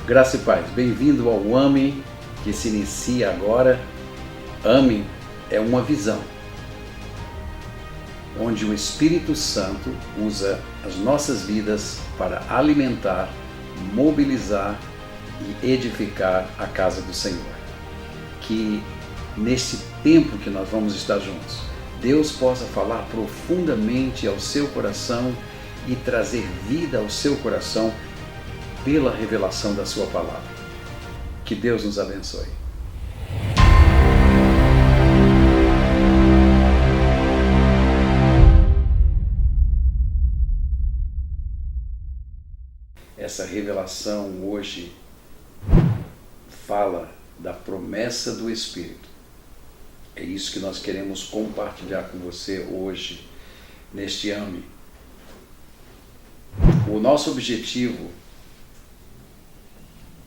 Graça e paz, bem-vindo ao AME, que se inicia agora. AME é uma visão, onde o Espírito Santo usa as nossas vidas para alimentar, mobilizar e edificar a casa do Senhor. Que nesse tempo que nós vamos estar juntos, Deus possa falar profundamente ao seu coração e trazer vida ao seu coração pela revelação da sua palavra. Que Deus nos abençoe. Essa revelação hoje fala da promessa do Espírito. É isso que nós queremos compartilhar com você hoje, neste AME. O nosso objetivo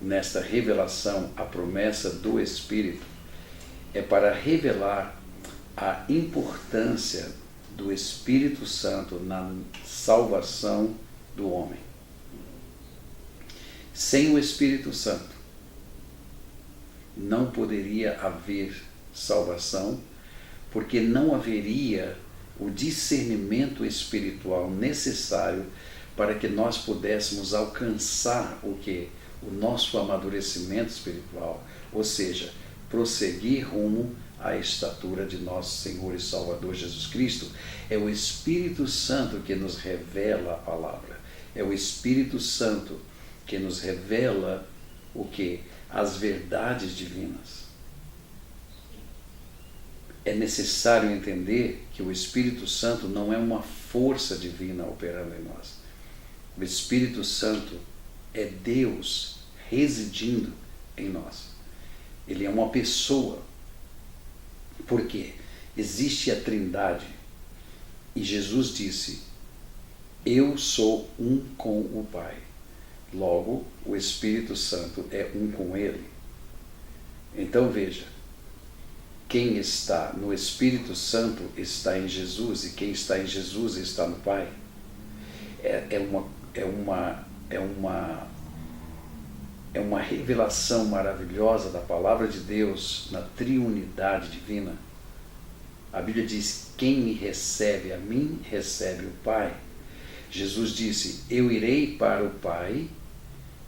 nesta revelação, a promessa do Espírito, é para revelar a importância do Espírito Santo na salvação do homem. Sem o Espírito Santo, não poderia haver salvação, porque não haveria o discernimento espiritual necessário para que nós pudéssemos alcançar o quê? O nosso amadurecimento espiritual, ou seja, prosseguir rumo à estatura de nosso Senhor e Salvador Jesus Cristo. É o Espírito Santo que nos revela a palavra. É o Espírito Santo que nos revela o quê? As verdades divinas. É necessário entender que o Espírito Santo não é uma força divina operando em nós. O Espírito Santo é Deus residindo em nós. Ele é uma pessoa. Por quê? Existe a Trindade. E Jesus disse: eu sou um com o Pai. Logo, o Espírito Santo é um com Ele. Então veja, quem está no Espírito Santo está em Jesus, e quem está em Jesus está no Pai. É uma revelação maravilhosa da palavra de Deus na triunidade divina. A Bíblia diz: quem me recebe a mim, recebe o Pai. Jesus disse: eu irei para o Pai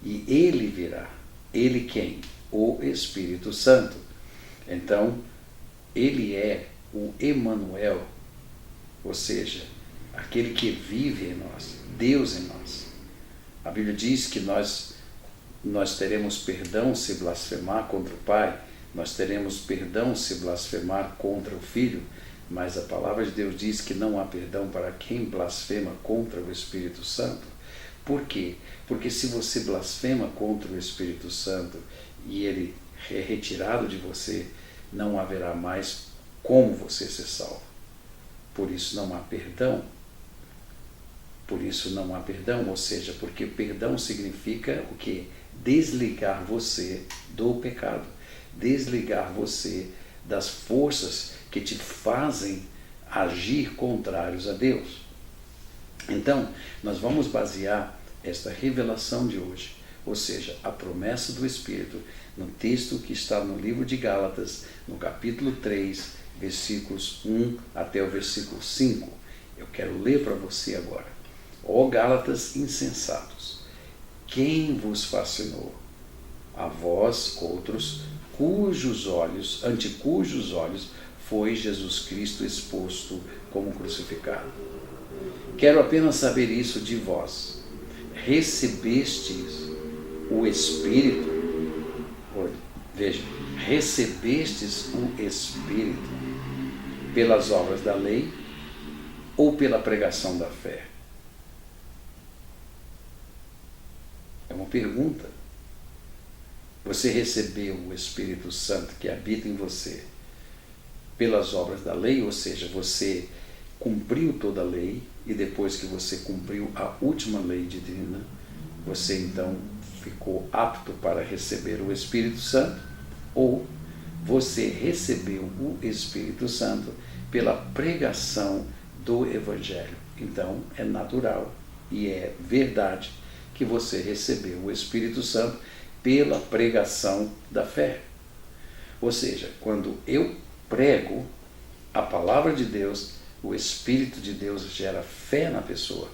e Ele virá. Ele quem? O Espírito Santo. Então, Ele é o Emanuel, ou seja, aquele que vive em nós, Deus em nós. A Bíblia diz que nós teremos perdão se blasfemar contra o Pai, nós teremos perdão se blasfemar contra o Filho, mas a palavra de Deus diz que não há perdão para quem blasfema contra o Espírito Santo. Por quê? Porque se você blasfema contra o Espírito Santo e ele é retirado de você, não haverá mais como você ser salvo. Por isso não há perdão. Por isso não há perdão, ou seja, porque perdão significa o quê? Desligar você do pecado, desligar você das forças que te fazem agir contrários a Deus. Então, nós vamos basear esta revelação de hoje, ou seja, a promessa do Espírito, no texto que está no livro de Gálatas, no capítulo 3, versículos 1 até o versículo 5. Eu quero ler para você agora. Ó Gálatas insensatos, quem vos fascinou? A vós, outros, ante cujos olhos foi Jesus Cristo exposto como crucificado. Quero apenas saber isso de vós. Recebestes o Espírito? Veja, recebestes o Espírito pelas obras da lei ou pela pregação da fé? É uma pergunta. Você recebeu o Espírito Santo que habita em você pelas obras da lei, ou seja, você cumpriu toda a lei e depois que você cumpriu a última lei divina, você então ficou apto para receber o Espírito Santo, ou você recebeu o Espírito Santo pela pregação do Evangelho. Então é natural e é verdade que você recebeu o Espírito Santo pela pregação da fé. Ou seja, quando eu prego a palavra de Deus, o Espírito de Deus gera fé na pessoa,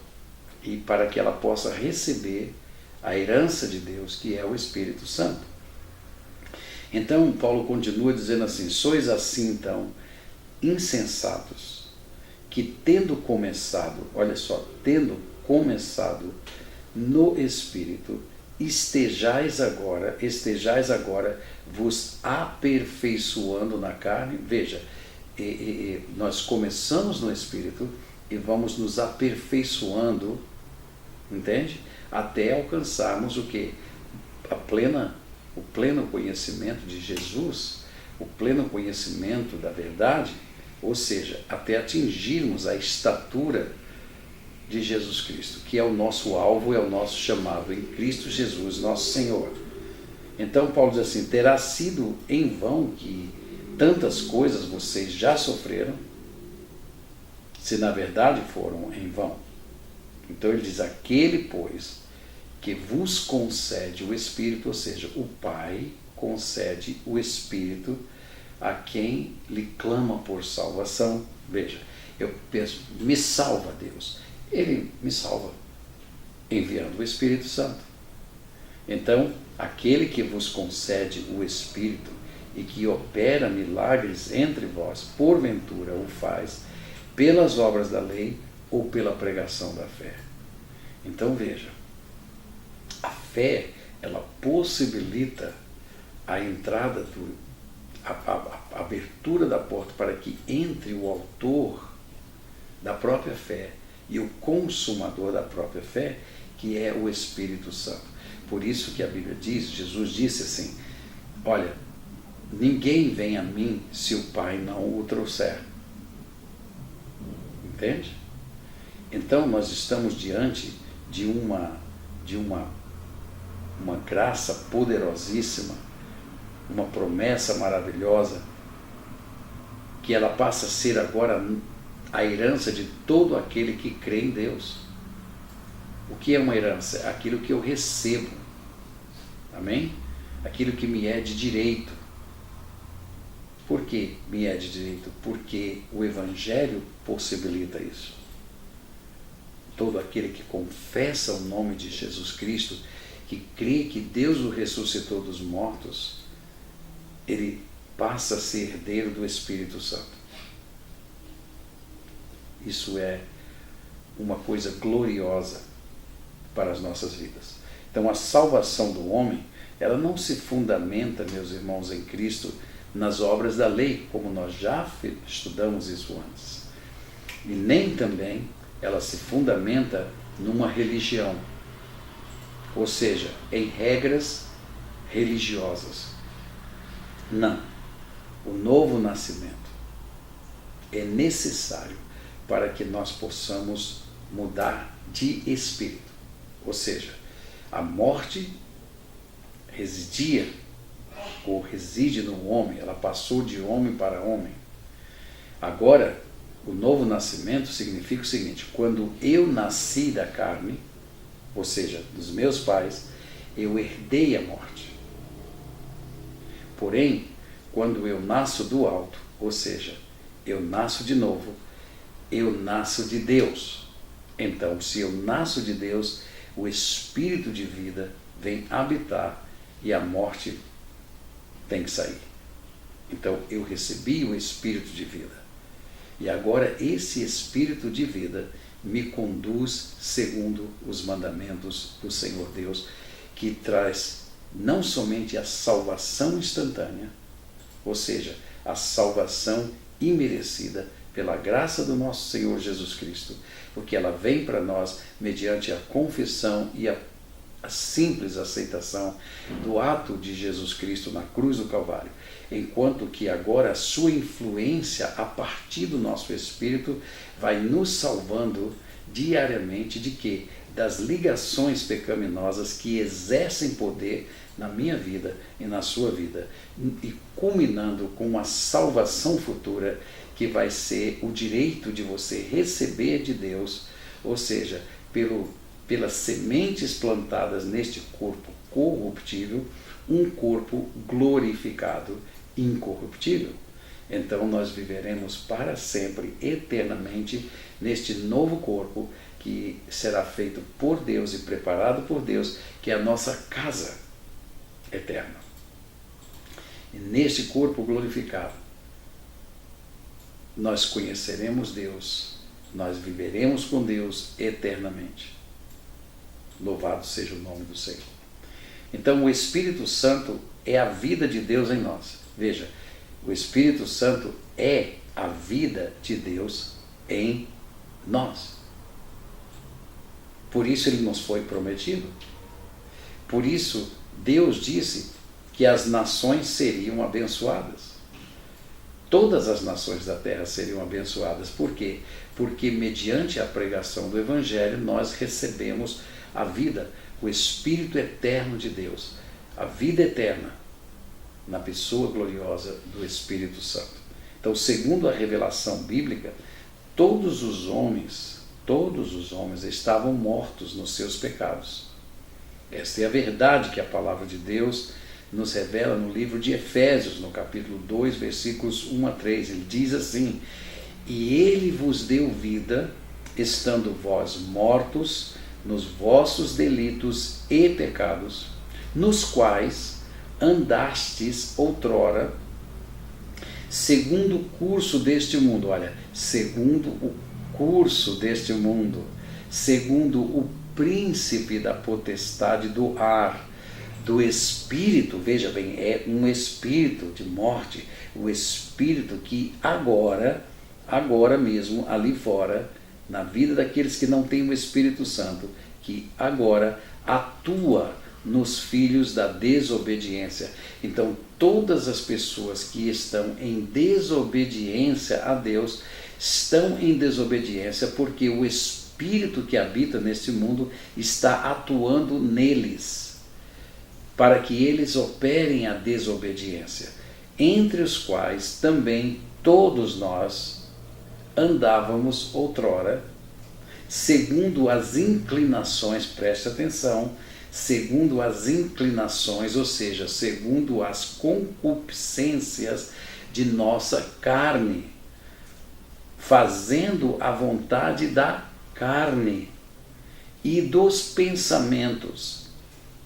e para que ela possa receber a herança de Deus, que é o Espírito Santo. Então, Paulo continua dizendo assim: sois assim, então, insensatos, que tendo começado, olha só, tendo começado no Espírito, estejais agora vos aperfeiçoando na carne. Veja, nós começamos no Espírito e vamos nos aperfeiçoando, entende? Até alcançarmos o que? O pleno conhecimento de Jesus, o pleno conhecimento da verdade, ou seja, até atingirmos a estatura de Jesus Cristo, que é o nosso alvo, é o nosso chamado, em Cristo Jesus, nosso Senhor. Então Paulo diz assim: terá sido em vão que tantas coisas vocês já sofreram, se na verdade foram em vão. Então ele diz: aquele, pois, que vos concede o Espírito, ou seja, o Pai concede o Espírito a quem lhe clama por salvação. Veja, eu penso, me salva Deus. Ele me salva enviando o Espírito Santo. Então, aquele que vos concede o Espírito e que opera milagres entre vós, porventura o faz pelas obras da lei ou pela pregação da fé. Então veja, a fé, ela possibilita a entrada, a abertura da porta para que entre o autor da própria fé e o consumador da própria fé, que é o Espírito Santo. Por isso que a Bíblia diz, Jesus disse assim: olha, ninguém vem a mim se o Pai não o trouxer. Entende? Então nós estamos diante de uma graça poderosíssima, uma promessa maravilhosa, que ela passa a ser agora a herança de todo aquele que crê em Deus. O que é uma herança? Aquilo que eu recebo. Amém? Aquilo que me é de direito. Por que me é de direito? Porque o Evangelho possibilita isso. Todo aquele que confessa o nome de Jesus Cristo, que crê que Deus o ressuscitou dos mortos, ele passa a ser herdeiro do Espírito Santo. Isso é uma coisa gloriosa para as nossas vidas. Então a salvação do homem, ela não se fundamenta, meus irmãos, em Cristo, nas obras da lei, como nós já estudamos isso antes. E nem também ela se fundamenta numa religião, ou seja, em regras religiosas. Não. O novo nascimento é necessário para que nós possamos mudar de espírito. Ou seja, a morte residia ou reside no homem, ela passou de homem para homem. Agora, o novo nascimento significa o seguinte: quando eu nasci da carne, ou seja, dos meus pais, eu herdei a morte. Porém, quando eu nasço do alto, ou seja, eu nasço de novo, eu nasço de Deus. Então, se eu nasço de Deus, o Espírito de vida vem habitar e a morte tem que sair. Então, eu recebi o Espírito de vida. E agora esse Espírito de vida me conduz segundo os mandamentos do Senhor Deus, que traz não somente a salvação instantânea, ou seja, a salvação imerecida pela graça do nosso Senhor Jesus Cristo, porque ela vem para nós mediante a confissão e a simples aceitação do ato de Jesus Cristo na cruz do Calvário, enquanto que agora a sua influência a partir do nosso Espírito vai nos salvando diariamente de quê? Das ligações pecaminosas que exercem poder na minha vida e na sua vida, e culminando com a salvação futura, que vai ser o direito de você receber de Deus, ou seja, pelas sementes plantadas neste corpo corruptível, um corpo glorificado, incorruptível. Então nós viveremos para sempre, eternamente, neste novo corpo que será feito por Deus e preparado por Deus, que é a nossa casa eterna. E neste corpo glorificado, nós conheceremos Deus, nós viveremos com Deus eternamente. Louvado seja o nome do Senhor. Então o Espírito Santo é a vida de Deus em nós. Veja, o Espírito Santo é a vida de Deus em nós. Por isso ele nos foi prometido. Por isso Deus disse que as nações seriam abençoadas. Todas as nações da terra seriam abençoadas. Por quê? Porque mediante a pregação do Evangelho nós recebemos a vida, o Espírito eterno de Deus, a vida eterna na pessoa gloriosa do Espírito Santo. Então, segundo a revelação bíblica, todos os homens estavam mortos nos seus pecados. Esta é a verdade que a palavra de Deus nos revela no livro de Efésios, no capítulo 2, versículos 1 a 3. Ele diz assim: e ele vos deu vida, estando vós mortos nos vossos delitos e pecados, nos quais andastes outrora, segundo o curso deste mundo. Olha, segundo o curso deste mundo, segundo o príncipe da potestade do ar, do espírito. Veja bem, é um espírito de morte, o espírito que agora mesmo, ali fora, na vida daqueles que não têm o Espírito Santo, que agora atua nos filhos da desobediência. Então, todas as pessoas que estão em desobediência a Deus, estão em desobediência porque o Espírito que habita neste mundo está atuando neles, para que eles operem a desobediência, entre os quais também todos nós andávamos outrora, segundo as inclinações, preste atenção, segundo as inclinações, ou seja, segundo as concupiscências de nossa carne, fazendo a vontade da carne e dos pensamentos.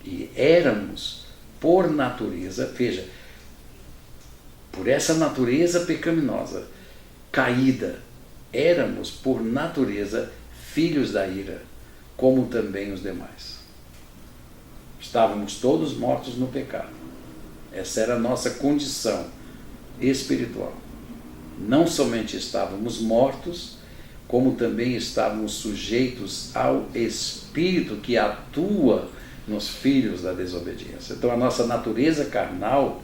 E éramos, por natureza, veja, por essa natureza pecaminosa, caída, éramos, por natureza, filhos da ira, como também os demais. Estávamos todos mortos no pecado. Essa era a nossa condição espiritual. Não somente estávamos mortos, como também estávamos sujeitos ao Espírito que atua nos filhos da desobediência. Então a nossa natureza carnal,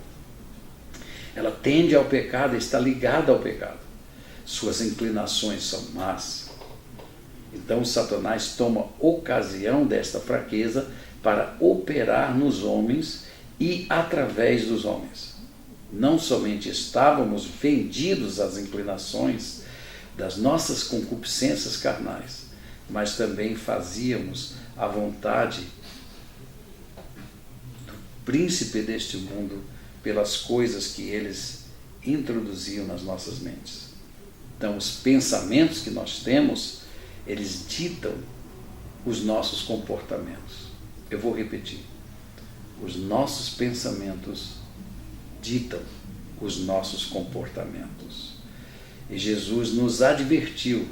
ela tende ao pecado, está ligada ao pecado. Suas inclinações são más. Então Satanás toma ocasião desta fraqueza para operar nos homens e através dos homens. Não somente estávamos vendidos às inclinações das nossas concupiscências carnais, mas também fazíamos a vontade do príncipe deste mundo pelas coisas que eles introduziam nas nossas mentes. Então, os pensamentos que nós temos, eles ditam os nossos comportamentos. Eu vou repetir. Os nossos pensamentos ditam os nossos comportamentos. E Jesus nos advertiu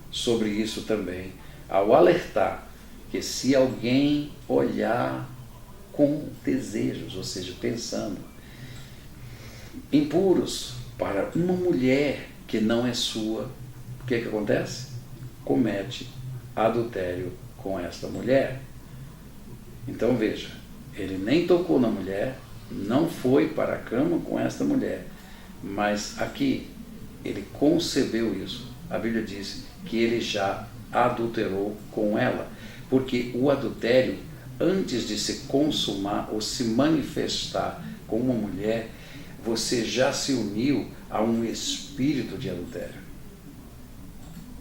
sobre isso também, ao alertar que se alguém olhar com desejos, ou seja, pensando, impuros para uma mulher que não é sua, o que acontece? Comete adultério com esta mulher. Então veja, ele nem tocou na mulher, não foi para a cama com esta mulher, mas aqui ele concebeu isso. A Bíblia diz que ele já adulterou com ela, porque o adultério, antes de se consumar ou se manifestar com uma mulher, você já se uniu a um espírito de adultério.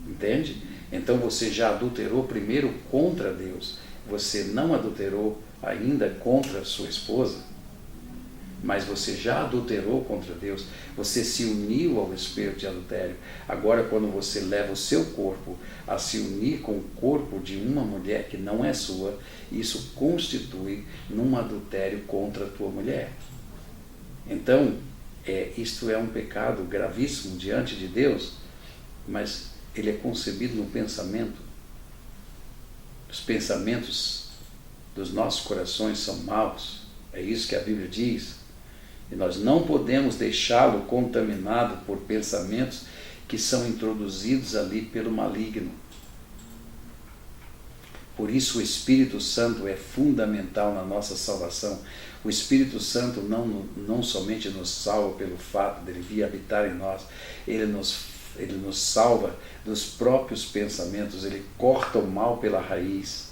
Entende? Então você já adulterou primeiro contra Deus. Você não adulterou ainda contra sua esposa, mas você já adulterou contra Deus, você se uniu ao espírito de adultério. Agora, quando você leva o seu corpo a se unir com o corpo de uma mulher que não é sua, isso constitui num adultério contra a tua mulher. Então, isto é um pecado gravíssimo diante de Deus, mas ele é concebido no pensamento. Os pensamentos dos nossos corações são maus, é isso que a Bíblia diz. E nós não podemos deixá-lo contaminado por pensamentos que são introduzidos ali pelo maligno. Por isso o Espírito Santo é fundamental na nossa salvação. O Espírito Santo não somente nos salva pelo fato dele vir habitar em nós, ele nos salva dos próprios pensamentos, ele corta o mal pela raiz.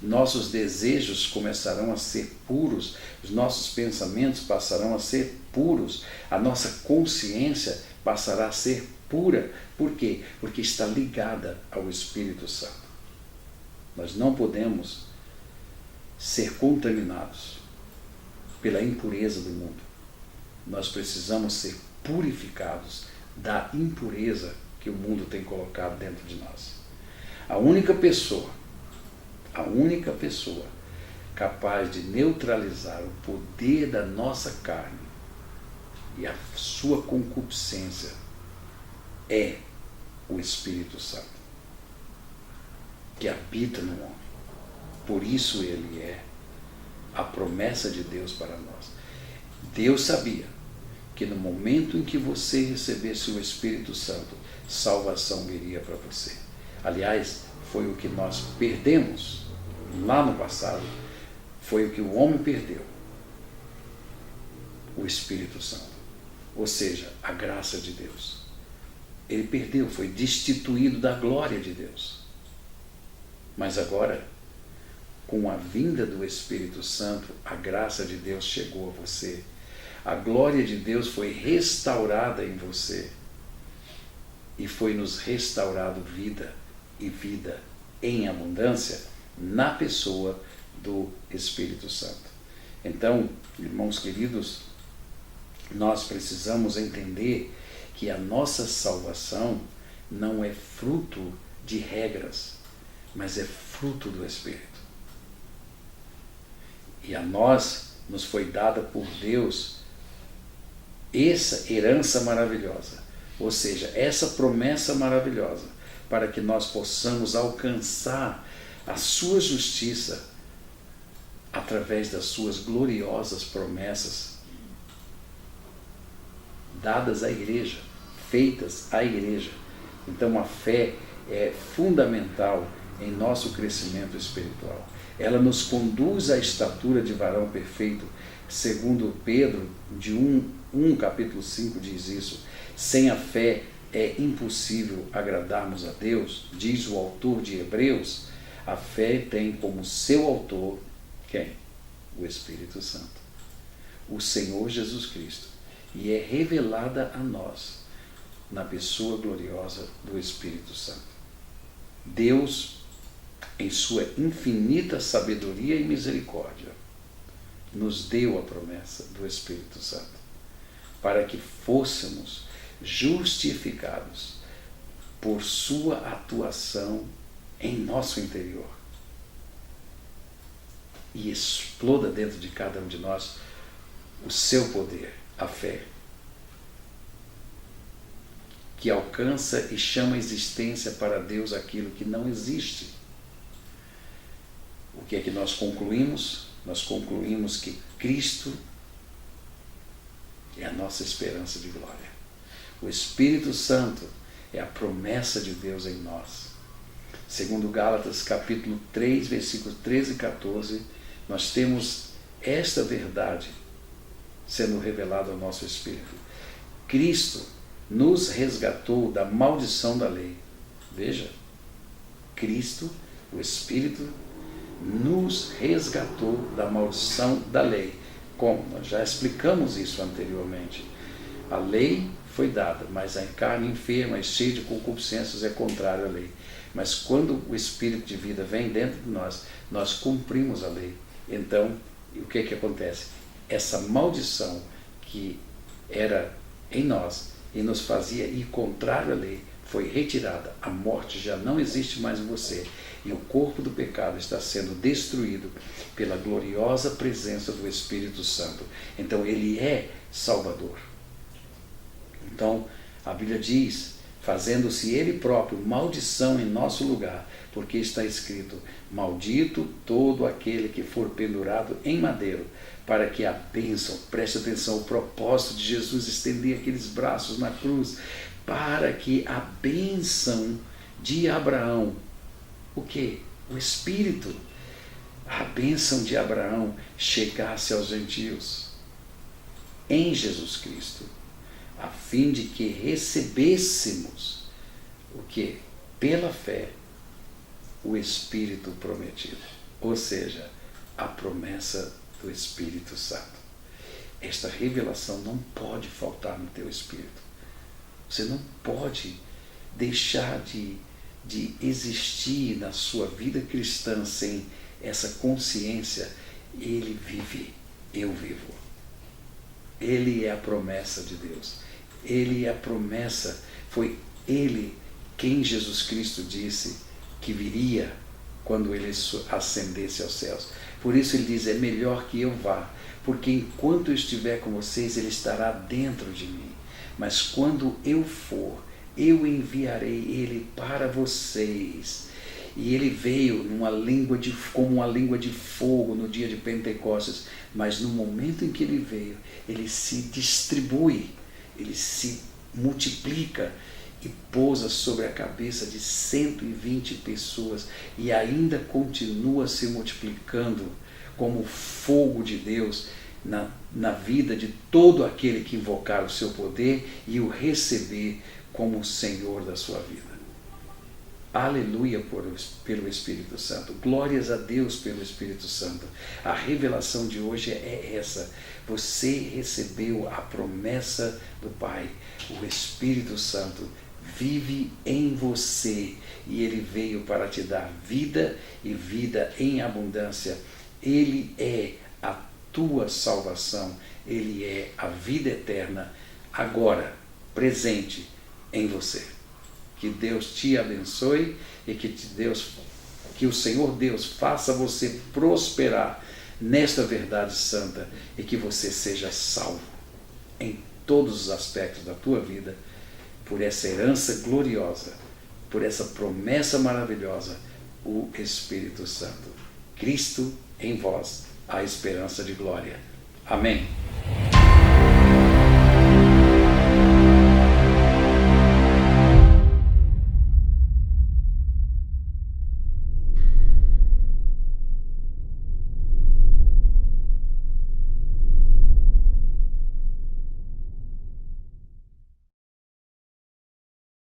Nossos desejos começarão a ser puros, os nossos pensamentos passarão a ser puros, a nossa consciência passará a ser pura. Por quê? Porque está ligada ao Espírito Santo. Nós não podemos ser contaminados pela impureza do mundo. Nós precisamos ser purificados da impureza que o mundo tem colocado dentro de nós. A única pessoa capaz de neutralizar o poder da nossa carne e a sua concupiscência é o Espírito Santo, que habita no homem. Por isso ele é a promessa de Deus para nós. Deus sabia que no momento em que você recebesse o Espírito Santo, salvação viria para você. Aliás, foi o que nós perdemos lá no passado, foi o que o homem perdeu, o Espírito Santo, ou seja, a graça de Deus. Ele perdeu, foi destituído da glória de Deus. Mas agora, com a vinda do Espírito Santo, a graça de Deus chegou a você, a glória de Deus foi restaurada em você, e foi nos restaurado vida, e vida em abundância na pessoa do Espírito Santo. Então, irmãos queridos, nós precisamos entender que a nossa salvação não é fruto de regras, mas é fruto do Espírito. E a nós nos foi dada por Deus essa herança maravilhosa, ou seja, essa promessa maravilhosa, para que nós possamos alcançar a sua justiça através das suas gloriosas promessas dadas à igreja, feitas à igreja. Então a fé é fundamental em nosso crescimento espiritual. Ela nos conduz à estatura de varão perfeito, segundo Pedro, de 1 capítulo 5 diz isso. Sem a fé é impossível agradarmos a Deus, diz o autor de Hebreus. A fé tem como seu autor, quem? O Espírito Santo, o Senhor Jesus Cristo, e é revelada a nós na pessoa gloriosa do Espírito Santo. Deus, em sua infinita sabedoria e misericórdia, nos deu a promessa do Espírito Santo, para que fôssemos justificados por sua atuação em nosso interior. E exploda dentro de cada um de nós o seu poder, a fé, que alcança e chama a existência para Deus aquilo que não existe. O que é que nós concluímos? Nós concluímos que Cristo é a nossa esperança de glória. O Espírito Santo é a promessa de Deus em nós. Segundo Gálatas capítulo 3, versículos 13 e 14, nós temos esta verdade sendo revelada ao nosso espírito. Cristo nos resgatou da maldição da lei. Veja, Cristo, o Espírito, nos resgatou da maldição da lei. Como? Nós já explicamos isso anteriormente. A lei foi dada, mas a carne enferma e cheia de concupiscências é contrária à lei. Mas quando o Espírito de vida vem dentro de nós, nós cumprimos a lei. Então, o que acontece? Essa maldição que era em nós e nos fazia ir contrário à lei, foi retirada. A morte já não existe mais em você. E o corpo do pecado está sendo destruído pela gloriosa presença do Espírito Santo. Então ele é Salvador. Então a Bíblia diz, fazendo-se ele próprio maldição em nosso lugar, porque está escrito: maldito todo aquele que for pendurado em madeiro, para que a bênção, preste atenção, o propósito de Jesus estender aqueles braços na cruz, para que a bênção de Abraão, o quê? O Espírito, a bênção de Abraão chegasse aos gentios, em Jesus Cristo, a fim de que recebêssemos, o quê? Pela fé, o Espírito prometido, ou seja, a promessa do Espírito Santo. Esta revelação não pode faltar no teu espírito. Você não pode deixar de existir na sua vida cristã sem essa consciência. Ele vive, eu vivo. Ele é a promessa de Deus. Ele é a promessa. Foi Ele quem Jesus Cristo disse que viria quando Ele ascendesse aos céus. Por isso Ele diz: é melhor que eu vá, porque enquanto eu estiver com vocês, Ele estará dentro de mim. Mas quando eu for, eu enviarei Ele para vocês. E Ele veio como uma língua de fogo no dia de Pentecostes, mas no momento em que Ele veio, Ele se distribui, Ele se multiplica e pousa sobre a cabeça de 120 pessoas e ainda continua se multiplicando como fogo de Deus na vida de todo aquele que invocar o seu poder e o receber como o Senhor da sua vida. Aleluia pelo Espírito Santo. Glórias a Deus pelo Espírito Santo. A revelação de hoje é essa. Você recebeu a promessa do Pai. O Espírito Santo vive em você e Ele veio para te dar vida e vida em abundância. Ele é a tua salvação. Ele é a vida eterna agora, presente em você. Que Deus te abençoe e que o Senhor Deus faça você prosperar nesta verdade santa e que você seja salvo em todos os aspectos da tua vida por essa herança gloriosa, por essa promessa maravilhosa, o Espírito Santo. Cristo em vós, a esperança de glória. Amém.